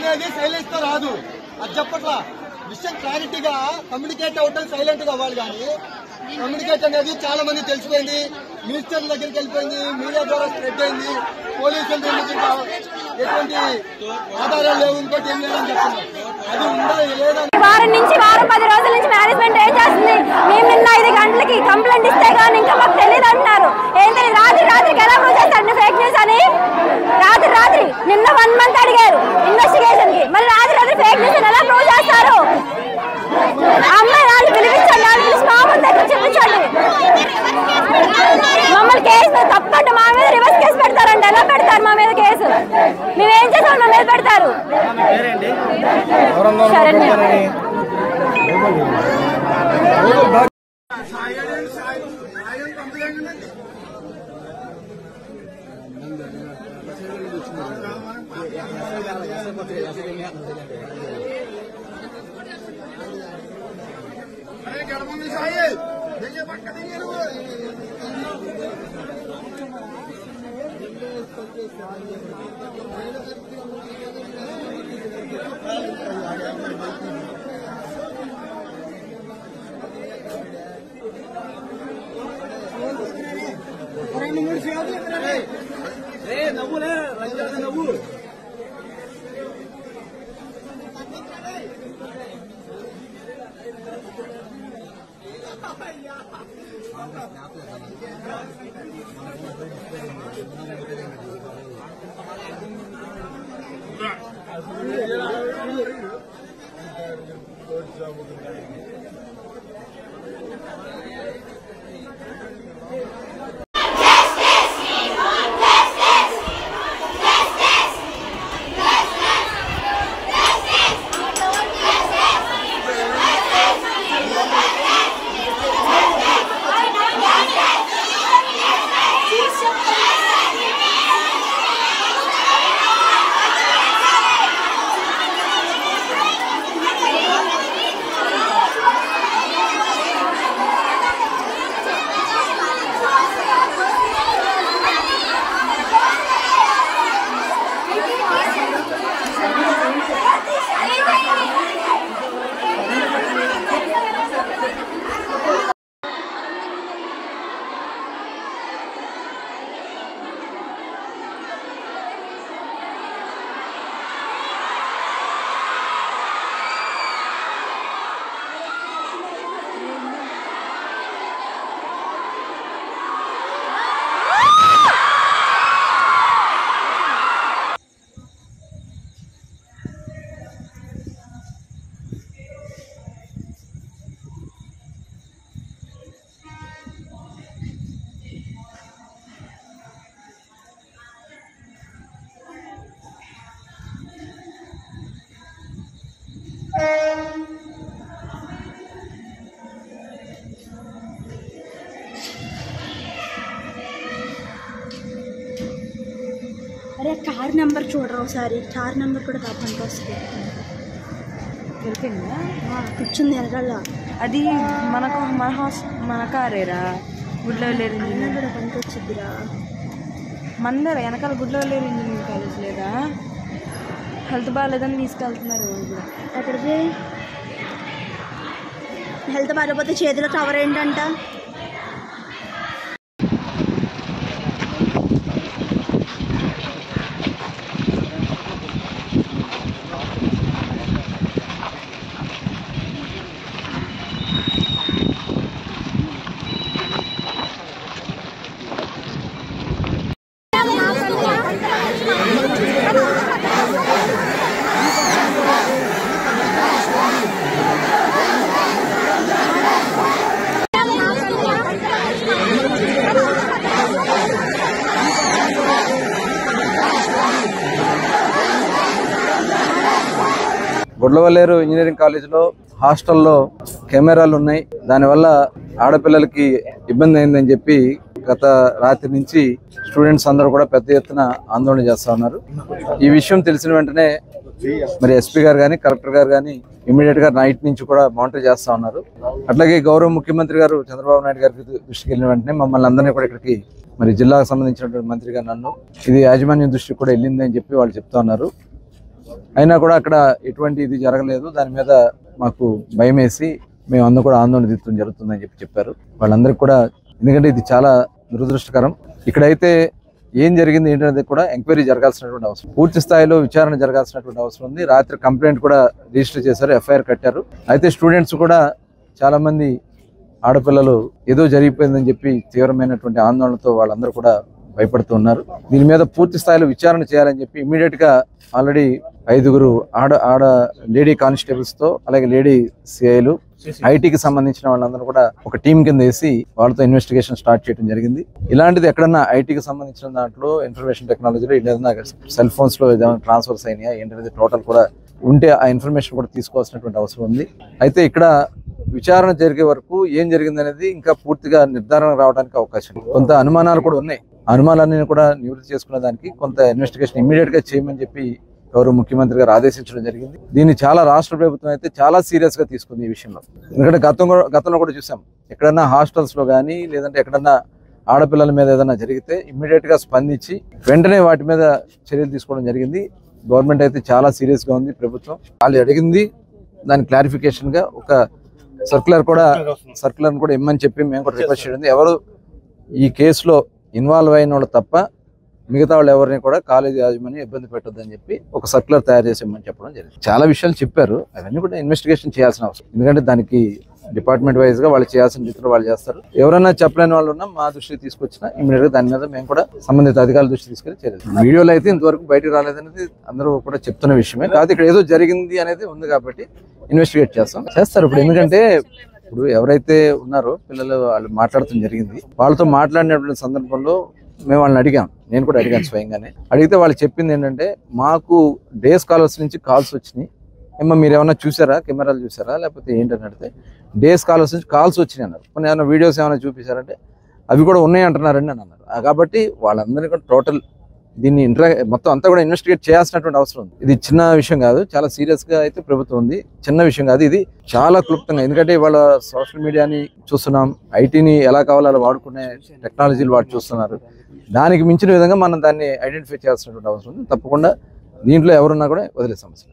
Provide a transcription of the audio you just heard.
అనేది సైలెన్స్ తో రాదు. అది చెప్పట్లా విషయం క్లారిటీగా కమ్యూనికేట్ అవటం సైలెంట్ గా అవ్వాలి. కానీ కమ్యూనికేట్ అనేది చాలా మంది తెలిసిపోయింది, మినిస్టర్ల దగ్గరికి వెళ్ళిపోయింది, మీడియా ద్వారా స్ప్రెడ్ అయింది. పోలీసులు ఎటువంటి ఆధారాలు లేవు, ఇంకోటి ఏం లేదని చెప్తున్నారు. అది ఉందా లేదా? వారం 10 రోజుల నుంచి మేనేజ్మెంట్ ఏం చేస్తుంది? మేము నిన్న 5 గంటలకి కంప్లైంట్ ఇస్తే కానీ ఇంకా మాకు తెలియదు అంటున్నారు. ఏం తెలియదు. రాత్రికి ఎలా ప్రూవ్ చేస్తారండి ఫేక్ న్యూస్ అని? రాత్రి నిన్న 1 month అడిగారు ఇన్వెస్టిగేషన్ కి, మరి రాత్రి ఫేక్ న్యూస్ ఎలా ప్రూవ్ చేస్తారు? అమ్మాయి వాళ్ళు పిలిపించండి, వాళ్ళు పిలిచి మా ముందు దగ్గర చెప్పించండి. మమ్మల్ని కేసు తప్పంటే మా మీద రివర్స్ కేసు పెడతారండి. ఎలా పెడతారు మా మీద కేసు? మేమేం చేసాం మా మీద పెడతారు? శరణ్య. నవ్వులే నవ్వు अरे कार नंबर छोड़ रहा हूँ सारी कार नंबर కూడా కాపండి వస్తుంది తెలిపిందా కూర్చుంది వెనకాల అది మనకు మన కారేరా గుడ్లో లేరు ఇంజనీర్ కూడా పనికి వచ్చిద్దిరా మందర వెనకాల గుడ్లో లేరు ఇంజనీరింగ్ కాలేజ్ లేదా హెల్త్ బాగాలేదని తీసుకెళ్తున్నారు కూడా ఎక్కడికి హెల్త్ బాగాలేకపోతే చేతిలో కవర్ ఏంటంట గుడ్లవల్లేరు ఇంజనీరింగ్ కాలేజీలో హాస్టల్లో కెమెరాలు ఉన్నాయి. దానివల్ల ఆడపిల్లలకి ఇబ్బంది అయిందని చెప్పి గత రాత్రి నుంచి స్టూడెంట్స్ అందరూ కూడా పెద్ద ఎత్తున ఆందోళన చేస్తూ ఉన్నారు. ఈ విషయం తెలిసిన వెంటనే మరి ఎస్పీ గారు కానీ కలెక్టర్ గారు కానీ ఇమీడియట్ గా నైట్ నుంచి కూడా మానిటర్ చేస్తూ ఉన్నారు. అట్లాగే గౌరవ ముఖ్యమంత్రి గారు చంద్రబాబు నాయుడు గారికి దృష్టికి వెళ్ళిన వెంటనే మమ్మల్ని అందరినీ కూడా ఇక్కడికి మరి జిల్లాకు సంబంధించినటువంటి మంత్రిగా నన్ను ఇది యాజమాన్యం దృష్టికి కూడా వెళ్ళింది అని చెప్పి వాళ్ళు చెప్తా ఉన్నారు. అయినా కూడా అక్కడ ఎటువంటి ఇది జరగలేదు. దాని మీద మాకు భయం వేసి మేము అందరూ కూడా ఆందోళన దిద్దడం జరుగుతుందని చెప్పారు వాళ్ళందరికీ కూడా. ఎందుకంటే ఇది చాలా దురదృష్టకరం. ఇక్కడైతే ఏం జరిగింది ఏంటనేది కూడా ఎంక్వైరీ జరగాల్సినటువంటి అవసరం, పూర్తి స్థాయిలో విచారణ జరగాల్సినటువంటి అవసరం ఉంది. రాత్రి కంప్లైంట్ కూడా రిజిస్టర్ చేశారు, ఎఫ్ఐఆర్ కట్టారు. అయితే స్టూడెంట్స్ కూడా చాలా మంది ఆడపిల్లలు ఏదో జరిగిపోయిందని చెప్పి తీవ్రమైనటువంటి ఆందోళనతో వాళ్ళందరూ కూడా భయపడుతూ ఉన్నారు. దీని మీద పూర్తి స్థాయిలో విచారణ చేయాలని చెప్పి ఇమీడియట్ గా ఆల్రెడీ 5 ఆడ లేడీ కానిస్టేబుల్స్ తో అలాగే లేడీ సిఐలు ఐటీకి సంబంధించిన వాళ్ళందరూ కూడా ఒక టీం కింద వేసి వాళ్ళతో ఇన్వెస్టిగేషన్ స్టార్ట్ చేయడం జరిగింది. ఇలాంటిది ఎక్కడన్నా ఐటీకి సంబంధించిన దాంట్లో ఇన్ఫర్మేషన్ టెక్నాలజీలో ఏదైనా సెల్ ఫోన్స్ లో ఏదైనా ట్రాన్స్ఫర్స్ అయినాయా ఏంటనేది టోటల్ కూడా ఉంటే ఆ ఇన్ఫర్మేషన్ కూడా తీసుకోవాల్సినటువంటి అవసరం ఉంది. అయితే ఇక్కడ విచారణ జరిగే వరకు ఏం జరిగింది అనేది ఇంకా పూర్తిగా నిర్ధారణ రావడానికి అవకాశం ఉంది. కొంత అనుమానాలు కూడా ఉన్నాయి. అనుమానాన్ని కూడా నివృత్తి చేసుకునే దానికి కొంత ఇన్వెస్టిగేషన్ ఇమీడియట్ గా చేయమని చెప్పి గౌరవ ముఖ్యమంత్రి గారు ఆదేశించడం జరిగింది. దీన్ని చాలా రాష్ట్ర ప్రభుత్వం అయితే చాలా సీరియస్ గా తీసుకుంది ఈ విషయంలో. ఎందుకంటే గతంలో కూడా చూసాం, ఎక్కడన్నా హాస్టల్స్ లో కానీ లేదంటే ఎక్కడన్నా ఆడపిల్లల మీద ఏదైనా జరిగితే ఇమ్మీడియట్ గా స్పందించి వెంటనే వాటి మీద చర్యలు తీసుకోవడం జరిగింది. గవర్నమెంట్ అయితే చాలా సీరియస్ గా ఉంది. ప్రభుత్వం వాళ్ళు అడిగింది దాని క్లారిఫికేషన్ గా ఒక సర్క్యులర్ కూడా ఇమ్మని చెప్పి మేము కూడా రిక్వెస్ట్ చేయడం. ఎవరు ఈ కేసులో ఇన్వాల్వ్ అయిన వాళ్ళు తప్ప మిగతా వాళ్ళు ఎవరిని కూడా కాలేజీ యాజమాన్యం ఇబ్బంది పెట్టొద్దని చెప్పి ఒక సర్క్యులర్ తయారు చేసేమని చెప్పడం జరిగింది. చాలా విషయాలు చెప్పారు, అవన్నీ కూడా ఇన్వెస్టిగేషన్ చేయాల్సిన అవసరం. ఎందుకంటే దానికి డిపార్ట్మెంట్ వైజ్ గా వాళ్ళు చేయాల్సిన రీతిలో వాళ్ళు చేస్తారు. ఎవరైనా చెప్పలేని వాళ్ళు ఉన్నా మా దృష్టికి తీసుకొచ్చినా ఇమీడియట్ గా దాని మీద మేము కూడా సంబంధిత అధికారుల దృష్టి తీసుకెళ్లి చేయలేదు. వీడియోలో అయితే ఇంతవరకు బయటకు రాలేదనేది అందరూ కూడా చెప్తున్న విషయమే. కాదు ఇక్కడ ఏదో జరిగింది అనేది ఉంది కాబట్టి ఇన్వెస్టిగేట్ చేస్తారు. ఇప్పుడు ఎందుకంటే ఇప్పుడు ఎవరైతే ఉన్నారో పిల్లలు వాళ్ళు మాట్లాడటం జరిగింది, వాళ్ళతో మాట్లాడినటువంటి సందర్భంలో మేము వాళ్ళని అడిగాం. నేను కూడా అడిగాను స్వయంగానే. అడిగితే వాళ్ళు చెప్పింది ఏంటంటే మాకు డే స్కాలర్స్ నుంచి కాల్స్ వచ్చినాయి, ఏమో మీరు ఏమన్నా చూసారా, కెమెరాలు చూసారా లేకపోతే ఏంటని అడిగితే డే స్కాలర్స్ నుంచి కాల్స్ వచ్చినాయి అన్నారు. కొన్ని ఏమైనా వీడియోస్ ఏమైనా చూపించారంటే అవి కూడా ఉన్నాయి అంటున్నారండి అని అన్నారు. కాబట్టి వాళ్ళందరినీ కూడా టోటల్ దీన్ని మొత్తం అంతా కూడా ఇన్వెస్టిగేట్ చేయాల్సినటువంటి అవసరం ఉంది. ఇది చిన్న విషయం కాదు, చాలా సీరియస్ గా అయితే ప్రభుత్వం ఉంది. చిన్న విషయం కాదు, ఇది చాలా క్లుప్తంగా. ఎందుకంటే ఇవాళ సోషల్ మీడియాని చూస్తున్నాం, ఐటీని ఎలా కావాలో అలా వాడుకునే టెక్నాలజీలు వాడు చూస్తున్నారు. దానికి మించిన విధంగా మనం దాన్ని ఐడెంటిఫై చేయాల్సినటువంటి అవసరం ఉంది. తప్పకుండా దీంట్లో ఎవరున్నా కూడా వదిలే సమస్య.